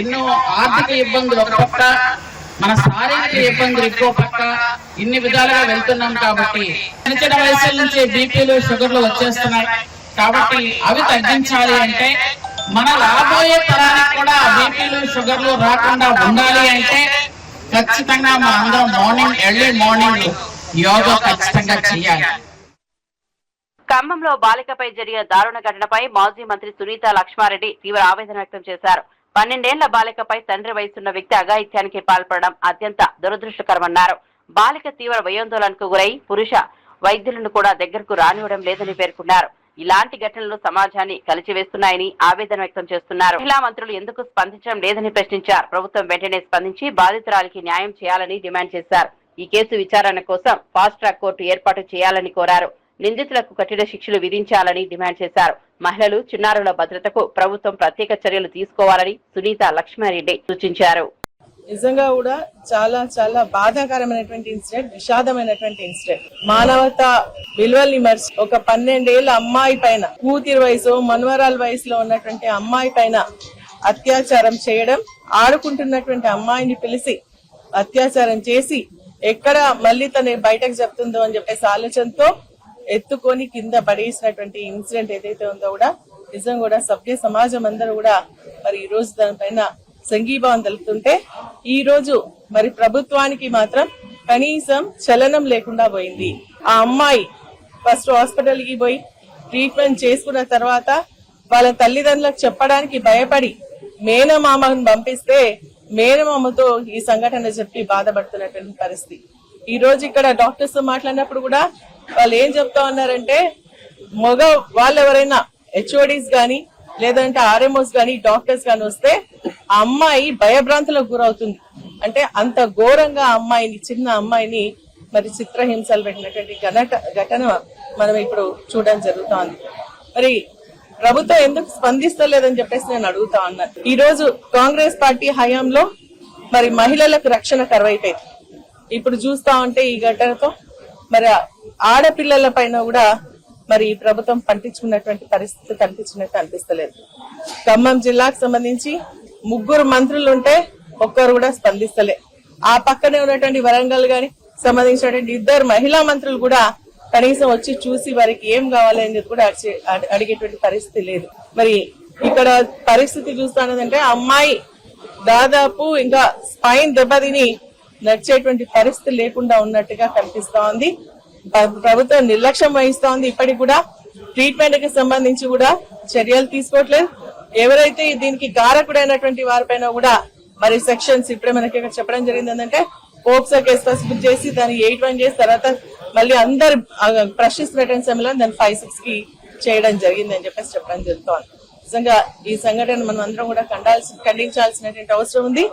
ఎన్నో ఆర్థిక ఇబ్బందులు ఒక పక్క, మన శారీరక ఇబ్బందులు ఇంకో పక్క, ఇన్ని విధాలుగా వెళ్తున్నాం. కాబట్టి చిన్న వయసుల నుంచి బీపీలు, షుగర్లు వచ్చేస్తున్నాయి. కాబట్టి అవి తగ్గించాలి అంటే, మన రాబోయే తరానికి కూడా బీపీలు, షుగర్లు రాకుండా ఉండాలి అంటే ఖచ్చితంగా మన అందరం ఎర్లీ మార్నింగ్ యోగా ఖచ్చితంగా చేయాలి. ఖమ్మంలో బాలికపై జరిగిన దారుణ ఘటనపై మాజీ మంత్రి సునీత లక్ష్మారెడ్డి తీవ్ర ఆవేదన వ్యక్తం చేశారు. 12 ఏళ్ల బాలికపై తండ్రి వయసున్న వ్యక్తి అఘాయిత్యానికి పాల్పడడం అత్యంత దురదృష్టకరమన్నారు. బాలిక తీవ్ర భయాందోళనకు గురై పురుష వైద్యులను కూడా దగ్గరకు రానివ్వడం లేదని పేర్కొన్నారు. ఇలాంటి ఘటనలు సమాజాన్ని కలిచివేస్తున్నాయని ఆవేదన వ్యక్తం చేస్తున్నారు. మహిళా మంత్రులు ఎందుకు స్పందించడం లేదని ప్రశ్నించారు. ప్రభుత్వం వెంటనే స్పందించి బాధితురాలికి న్యాయం చేయాలని డిమాండ్ చేశారు. ఈ కేసు విచారణ కోసం ఫాస్ట్ ట్రాక్ కోర్టు ఏర్పాటు చేయాలని కోరారు. నిందితులకు కఠిన శిక్షలు విధించాలని డిమాండ్ చేశారు. మహిళలు, చిన్నారుల భద్రతకు ప్రభుత్వం ప్రత్యేక చర్యలు తీసుకోవాలని సునీత లక్ష్మారెడ్డి సూచించారు. నిజంగా కూడా చాలా చాలా బాధాకరమైనటువంటి ఇన్సిడెంట్, విషాదమైనటువంటి ఇన్సిడెంట్. మానవతా విలువల్ని మర్చి ఒక 12 ఏళ్ల అమ్మాయి పైన, కూతురి వయసు, మనవరాల వయసులో ఉన్నటువంటి అమ్మాయి పైన అత్యాచారం చేయడం, ఆడుకుంటున్నటువంటి అమ్మాయిని పిలిచి అత్యాచారం చేసి ఎక్కడ మళ్ళీ తను బయటకు చెప్తుందో అని చెప్పేసి ఆలోచనతో ఎత్తుకొని కింద పడేసినటువంటి ఇన్సిడెంట్ ఏదైతే ఉందో కూడా నిజం కూడా సభ్య సమాజం అందరూ కూడా మరి ఈ రోజు దానిపైన సంఘీభావం తెలుపుతుంటే ఈ రోజు మరి ప్రభుత్వానికి మాత్రం కనీసం చలనం లేకుండా పోయింది. ఆ అమ్మాయి ఫస్ట్ హాస్పిటల్ కి పోయి ట్రీట్మెంట్ చేసుకున్న తర్వాత వాళ్ళ తల్లిదండ్రులకు చెప్పడానికి భయపడి మేనమామను పంపిస్తే మేనమామతో ఈ సంఘటన చెప్పి బాధపడుతున్నటువంటి పరిస్థితి. ఈ రోజు ఇక్కడ డాక్టర్స్ తో మాట్లాడినప్పుడు కూడా వాళ్ళు ఏం చెప్తా ఉన్నారంటే మగ వాళ్ళు ఎవరైనా హెచ్ఓడీస్ గాని లేదంటే ఆర్ఎంఓస్ గాని డాక్టర్స్ గాని వస్తే ఆ అమ్మాయి భయభ్రాంతులకు గురవుతుంది. అంటే అంత ఘోరంగా అమ్మాయిని చిన్న అమ్మాయిని మరి చిత్రహింసలు పెట్టినటువంటి ఘటన మనం ఇప్పుడు చూడడం జరుగుతోంది. మరి ప్రభుత్వం ఎందుకు స్పందిస్తలేదని చెప్పేసి నేను అడుగుతా ఉన్నాను. ఈ రోజు కాంగ్రెస్ పార్టీ హయాంలో మరి మహిళలకు రక్షణ కరువైపోయింది. ఇప్పుడు చూస్తా ఉంటే ఈ ఘటనతో మరి ఆడపిల్లల పైన కూడా మరి ప్రభుత్వం పట్టించుకున్నటువంటి పరిస్థితి కనిపించినట్టు అనిపిస్తలేదు. ఖమ్మం జిల్లాకు సంబంధించి 3 మంత్రులు ఉంటే ఒక్కరు కూడా స్పందిస్తలే. ఆ పక్కనే ఉన్నటువంటి వరంగల్ గాని సంబంధించినటువంటి 2 మహిళా మంత్రులు కూడా కనీసం వచ్చి చూసి వారికి ఏం కావాలి అనేది కూడా అడిగేటువంటి పరిస్థితి లేదు. మరి ఇక్కడ పరిస్థితి చూస్తానంటే అమ్మాయి దాదాపు ఇంకా స్పైన్ దెబ్బతిని నడిచేటువంటి పరిస్థితి లేకుండా ఉన్నట్టుగా కనిపిస్తా ఉంది. ప్రభుత్వం నిర్లక్ష్యం వహిస్తా ఉంది. ఇప్పటికి కూడా ట్రీట్మెంట్ కి సంబంధించి కూడా చర్యలు తీసుకోవట్లేదు. ఎవరైతే దీనికి కారకుడైనటువంటి వారిపైన కూడా మరి సెక్షన్స్ ఇప్పుడే మనకి చెప్పడం జరిగింది ఏంటంటే పోక్సో కేసు ఫస్ట్ చేసి దాన్ని 8-1 చేసి తర్వాత మళ్ళీ అందరు ప్రశ్నిస్తున్నటువంటి సమయంలో దాన్ని 5-6 కి చేయడం జరిగింది అని చెప్పేసి చెప్పడం జరుగుతోంది. నిజంగా ఈ సంఘటన మనం అందరం కూడా ఖండించాల్సినటువంటి అవసరం ఉంది.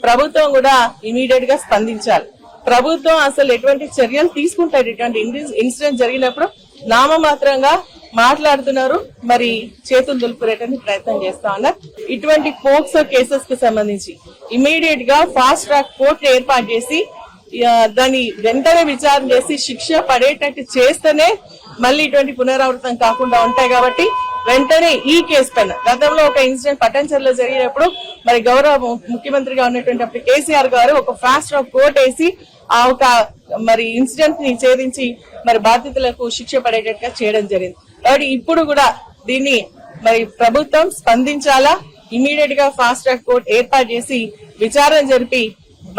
ప్రభుత్వం కూడా ఇమీడియట్ గా స్పందించాలి. ప్రభుత్వం అసలు ఎటువంటి చర్యలు తీసుకుంటారు ఇటువంటి ఇన్సిడెంట్ జరిగినప్పుడు నామమాత్రంగా మాట్లాడుతున్నారు, మరి చేతులు దులుపుకునేటువంటి ప్రయత్నం చేస్తా ఉన్నారు. ఇటువంటి పోక్సో కేసెస్ కి సంబంధించి ఇమీడియట్ గా ఫాస్ట్ ట్రాక్ కోర్టు ఏర్పాటు చేసి దాన్ని వెంటనే విచారణ చేసి శిక్ష పడేటట్టు చేస్తేనే మళ్ళీ ఇటువంటి పునరావృతం కాకుండా ఉంటాయి. కాబట్టి వెంటనే ఈ కేసు పైన గతంలో ఒక ఇన్సిడెంట్ పట్టణంచెరులో జరిగినప్పుడు మరి గౌరవ ముఖ్యమంత్రిగా ఉన్నటువంటి కేసీఆర్ గారు ఒక ఫాస్ట్ ట్రాక్ కోర్టు వేసి ఆ ఒక మరి ఇన్సిడెంట్ ని ఛేదించి మరి బాధితులకు శిక్ష పడేటట్టుగా చేయడం జరిగింది. కాబట్టి ఇప్పుడు కూడా దీన్ని మరి ప్రభుత్వం స్పందించాలా, ఇమీడియట్ గా ఫాస్ట్ ట్రాక్ కోర్టు ఏర్పాటు చేసి విచారణ జరిపి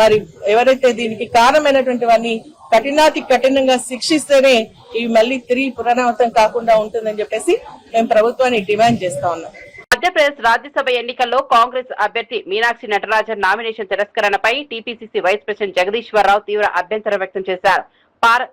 మరి ఎవరైతే దీనికి కారణమైనటువంటి వారిని కఠినాతి కఠినంగా శిక్షిస్తేనే ఇవి మళ్ళీ తిరిగి పునరావృతం కాకుండా ఉంటుందని చెప్పేసి మేము ప్రభుత్వాన్ని డిమాండ్ చేస్తా ఉన్నాం. మధ్యప్రదేశ్ రాజ్యసభ ఎన్నికల్లో కాంగ్రెస్ అభ్యర్థి మీనాక్షి నటరాజన్ నామినేషన్ తిరస్కరణపై టీపీసీసీ వైస్ ప్రెసిడెంట్ జగదీశ్వరరావు తీవ్ర అభ్యంతరం వ్యక్తం చేశారు.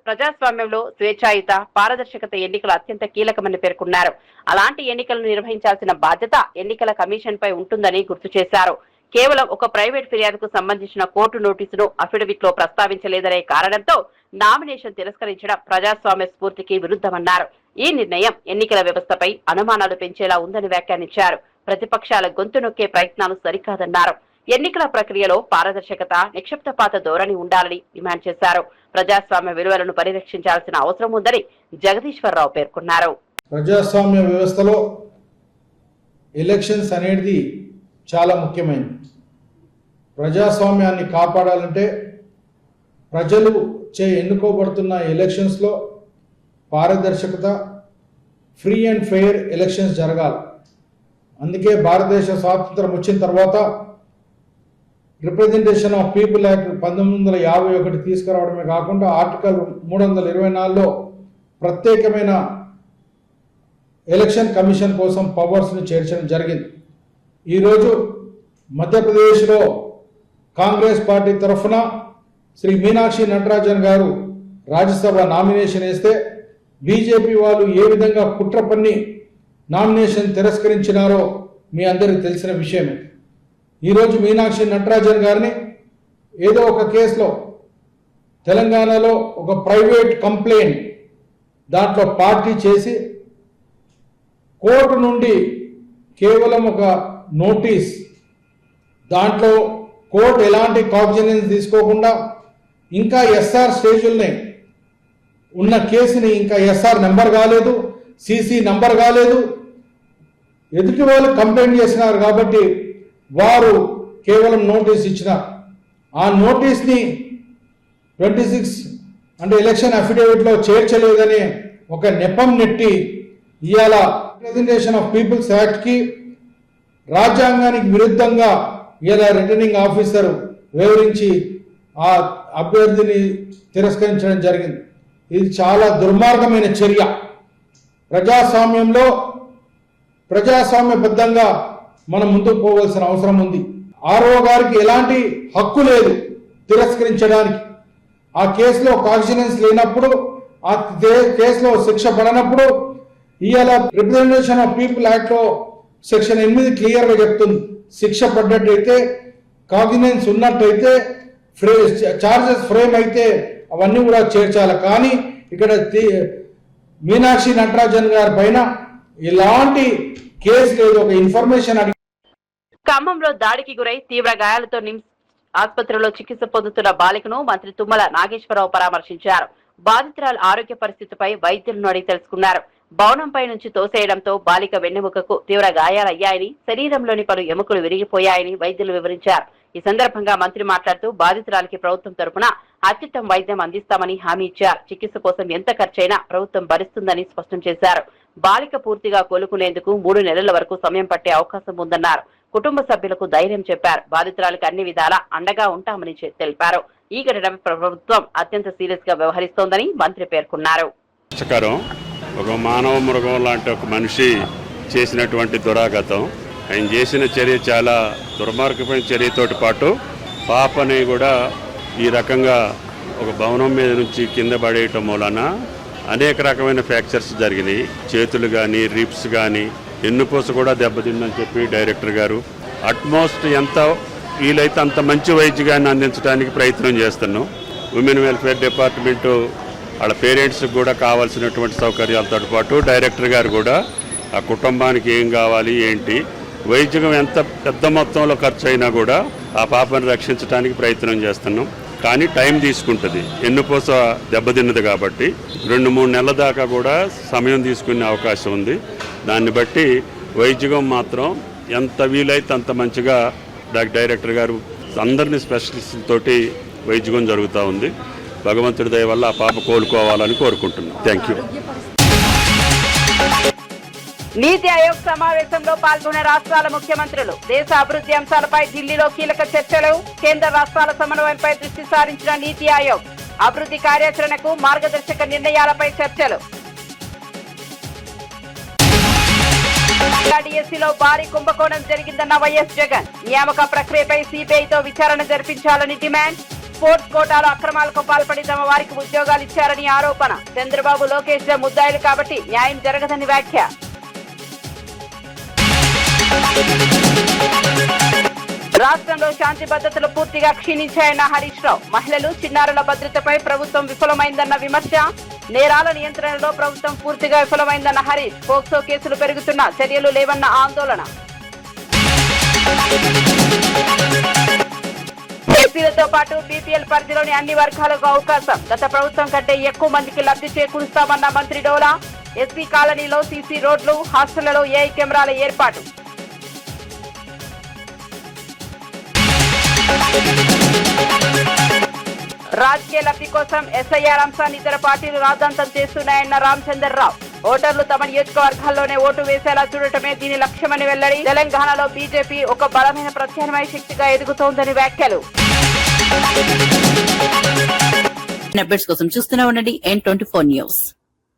ప్రజాస్వామ్యంలో స్వేచ్ఛాయుత పారదర్శకత ఎన్నికలు అత్యంత కీలకమని పేర్కొన్నారు. అలాంటి ఎన్నికలను నిర్వహించాల్సిన బాధ్యత ఎన్నికల కమిషన్ పై ఉంటుందని గుర్తు చేశారు. కేవలం ఒక ప్రైవేట్ ఫిర్యాదుకు సంబంధించిన కోర్టు నోటీసును అఫిడవిట్ లో ప్రస్తావించలేదనే కారణంతో నామినేషన్ తిరస్కరించడం ప్రజాస్వామ్య స్ఫూర్తికి విరుద్ధమన్నారు. ఈ నిర్ణయం ఎన్నికల వ్యవస్థపై అనుమానాలు పెంచేలా ఉందని వ్యాఖ్యానించారు. ప్రతిపక్షాల గొంతు నొక్కే ప్రయత్నాలు సరికాదన్నారు. ఎన్నికల ప్రక్రియలో పారదర్శకత, నిక్షిప్తపాత ధోరణి ఉండాలని డిమాండ్ చేశారు. ప్రజాస్వామ్య విలువలను పరిరక్షించాల్సిన అవసరం ఉందని జగదీశ్వరరావు పేర్కొన్నారు. ప్రజాస్వామ్య వ్యవస్థలో ఎలక్షన్స్ అనేది చాలా ముఖ్యమైనది. ప్రజాస్వామ్యాన్ని కాపాడాలంటే ప్రజలు ఎన్నుకోబడుతున్న ఎలక్షన్స్లో పారదర్శకత, ఫ్రీ అండ్ ఫెయిర్ ఎలక్షన్స్ జరగాలి. అందుకే భారతదేశ స్వాతంత్రం వచ్చిన తర్వాత రిప్రజెంటేషన్ ఆఫ్ పీపుల్ యాక్ట్ 1951 తీసుకురావడమే కాకుండా ఆర్టికల్ 324లో ప్రత్యేకమైన ఎలక్షన్ కమిషన్ కోసం పవర్స్ని చేర్చడం జరిగింది. ఈరోజు మధ్యప్రదేశ్లో కాంగ్రెస్ పార్టీ తరఫున శ్రీ మీనాక్షి నటరాజన్ గారు రాజ్యసభ నామినేషన్ వేస్తే బీజేపీ వాళ్ళు ఏ విధంగా కుట్ర పన్ని నామినేషన్ తిరస్కరించినారో మీ అందరికీ తెలిసిన విషయమే. ఈరోజు మీనాక్షి నటరాజన్ గారిని ఏదో ఒక కేసులో తెలంగాణలో ఒక ప్రైవేట్ కంప్లైంట్ దాంట్లో పార్టీ చేసి కోర్టు నుండి కేవలం ఒక నోటీస్, దాంట్లో కోర్టు ఎలాంటి కాగ్నిజెన్స్ తీసుకోకుండా ఇంకా ఎస్ఆర్ స్టేజ్లోనే ఉన్న కేసుని ఇంకా ఎస్ఆర్ నెంబర్ కాలేదు, సిసి నంబర్ కాలేదు, ఎదుటి వాళ్ళు కంప్లైంట్ చేసినారు కాబట్టి వారు కేవలం నోటీస్ ఇచ్చినారు. ఆ నోటీస్ని 26 అంటే ఎలక్షన్ అఫిడవిట్లో చేర్చలేదని ఒక నెపం నెట్టి ఇవాళ రిప్రజెంటేషన్ ఆఫ్ పీపుల్స్ యాక్ట్కి రాజ్యాంగానికి విరుద్ధంగా ఇలా రిటర్నింగ్ ఆఫీసర్ వివరించి ఆ అభ్యర్థిని తిరస్కరించడం జరిగింది. ఇది చాలా దుర్మార్గమైన చర్య. ప్రజాస్వామ్యంలో ప్రజాస్వామ్యబద్ధంగా మనం ముందుకు పోవాల్సిన అవసరం ఉంది. ఆర్ఓ గారికి ఎలాంటి హక్కు లేదు తిరస్కరించడానికి. ఆ కేసులో కాన్ఫిడెన్స్ లేనప్పుడు, ఆ కేసులో శిక్ష పడనప్పుడు ఇవాళ రిప్రజెంటేషన్ ఆఫ్ పీపుల్ యాక్ట్లో సెక్షన్ 8 క్లియర్గా చెప్తుంది, శిక్ష పడ్డట్టయితే, కాగ్నిజెన్స్ ఉన్నట్టయితే, చార్జెస్ ఫ్రేమ్ అయితే అవన్నీ కూడా చేర్చాలి. కానీ ఇక్కడ మీనాక్షి నటరాజన్ గారి పైన ఇలాంటి కేసు లేదు. ఒక ఇన్ఫర్మేషన్ అడిగి ఖమ్మంలో దాడికి గురై తీవ్ర గాయాలతో నిమ్స్ ఆసుపత్రిలో చికిత్స పొందుతున్న బాలికను మంత్రి తుమ్మల నాగేశ్వరరావు పరామర్శించారు. బాధితురాల ఆరోగ్య పరిస్థితిపై వైద్యులను అడిగి తెలుసుకున్నారు. భవనంపై నుంచి తోసేయడంతో బాలిక వెన్నెముకకు తీవ్ర గాయాలయ్యాయని, శరీరంలోని పలు ఎముకలు విరిగిపోయాయని వైద్యులు వివరించారు. ఈ సందర్భంగా మంత్రి మాట్లాడుతూ బాధితురాలికి ప్రభుత్వం తరపున అత్యుత్తమ వైద్యం అందిస్తామని హామీ ఇచ్చారు. చికిత్స కోసం ఎంత ఖర్చైనా ప్రభుత్వం భరిస్తుందని స్పష్టం చేశారు. బాలిక పూర్తిగా కోలుకునేందుకు 3 నెలల వరకు సమయం పట్టే అవకాశం ఉందన్నారు. కుటుంబ సభ్యులకు ధైర్యం చెప్పారు. బాధితురాలకు అన్ని విధాలా అండగా ఉంటామని తెలిపారు. ఈ ఘటనపై ప్రభుత్వం అత్యంత సీరియస్ గా వ్యవహరిస్తోందని మంత్రి పేర్కొన్నారు. ఒక మానవ మృగం లాంటి ఒక మనిషి చేసినటువంటి దురాఘాతం, ఆయన చేసిన చర్య చాలా దుర్మార్గమైన చర్యతోటి పాటు పాపని కూడా ఈ రకంగా ఒక భవనం మీద నుంచి కింద పడేయటం మూలన అనేక రకమైన ఫ్రాక్చర్స్ జరిగినాయి. చేతులు కానీ, రిప్స్ కానీ, ఎన్నుపూస కూడా దెబ్బతిందని చెప్పి డైరెక్టర్ గారు అట్మోస్ట్ ఎంత వీలైతే అంత మంచి వైద్యాన్ని అందించడానికి ప్రయత్నం చేస్తున్నాం. ఉమెన్ వెల్ఫేర్ డిపార్ట్మెంటు వాళ్ళ పేరెంట్స్కి కూడా కావాల్సినటువంటి సౌకర్యాలతో పాటు డైరెక్టర్ గారు కూడా ఆ కుటుంబానికి ఏం కావాలి ఏంటి, వైద్యం ఎంత పెద్ద మొత్తంలో ఖర్చు అయినా కూడా ఆ పాపను రక్షించడానికి ప్రయత్నం చేస్తున్నాం. కానీ టైం తీసుకుంటుంది, ఎన్నుపూస దెబ్బతిన్నది కాబట్టి 2-3 నెలల దాకా కూడా సమయం తీసుకునే అవకాశం ఉంది. దాన్ని బట్టి వైద్యం మాత్రం ఎంత వీలైతే అంత మంచిగా డైరెక్టర్ గారు అందరినీ స్పెషలిస్టులతోటి వైద్యం జరుగుతూ ఉంది. భగవంతుడి దయ వల్ల ఆ పాప కోలుకోవాలని కోరుకుంటున్నాం. Thank you. నీతి ఆయోగ్ సమావేశంలో పాల్గొన్న రాష్ట్రాల ముఖ్యమంత్రులు దేశ అభివృద్ధి అంశాలపై ఢిల్లీలో కీలక చర్చలు. కేంద్ర రాష్ట్రాల సమన్వయంపై దృష్టి సారించిన నీతి ఆయోగ్ అభివృద్ధి కార్యాచరణకు మార్గదర్శక నిర్ణయాలపై చర్చలు. డిఎస్సీలో భారీ కుంభకోణం జరిగిందన్న వైఎస్ జగన్ నియామక ప్రక్రియపై సిబిఐతో విచారణ జరిపించాలని డిమాండ్. స్పోర్ట్స్ కోటాలో అక్రమాలకు పాల్పడి తమ వారికి ఉద్యోగాలు ఇచ్చారని ఆరోపణ. చంద్రబాబు, లోకేష్ ముద్దాయిలు కాబట్టి న్యాయం జరగదని వ్యాఖ్య. రాష్ట్రంలో శాంతి భద్రతలు పూర్తిగా క్షీణించాయన్న హరీష్ రావు. మహిళలు, చిన్నారుల భద్రతపై ప్రభుత్వం విఫలమైందన్న విమర్శ. నేరాల నియంత్రణలో ప్రభుత్వం పూర్తిగా విఫలమైందన్న హరీష్. పోక్సో కేసులు పెరుగుతున్నా చర్యలు లేవన్న ఆందోళన. ఎస్సీలతో పాటు బీపీఎల్ పరిధిలోని అన్ని వర్గాలకు అవకాశం. గత ప్రభుత్వం కంటే ఎక్కువ మందికి లబ్ధి చేకూరుస్తామన్న మంత్రి డోలా. ఎస్సీ కాలనీలో సీసీ రోడ్లు, హాస్టళ్లలో ఏఐ కెమెరాల ఏర్పాటు. రాజకీయ లబ్ధి కోసం ఎస్ఐఆర్ అంశాన్ని ఇతర పార్టీలు రాద్ధాంతం చేస్తున్నాయన్న రామచంద్రరావు. ఓటర్లు తమ నియోజకవర్గాల్లోనే ఓటు వేసేలా చూడటమే దీని లక్ష్యమని వెల్లడి. తెలంగాణలో బీజేపీ ఒక బలమైన ప్రత్యామ్నాయ శక్తిగా ఎదుగుతోందని వ్యాఖ్యలు. అప్డేట్స్ కోసం చూస్తూనే ఉండండి N24 న్యూస్.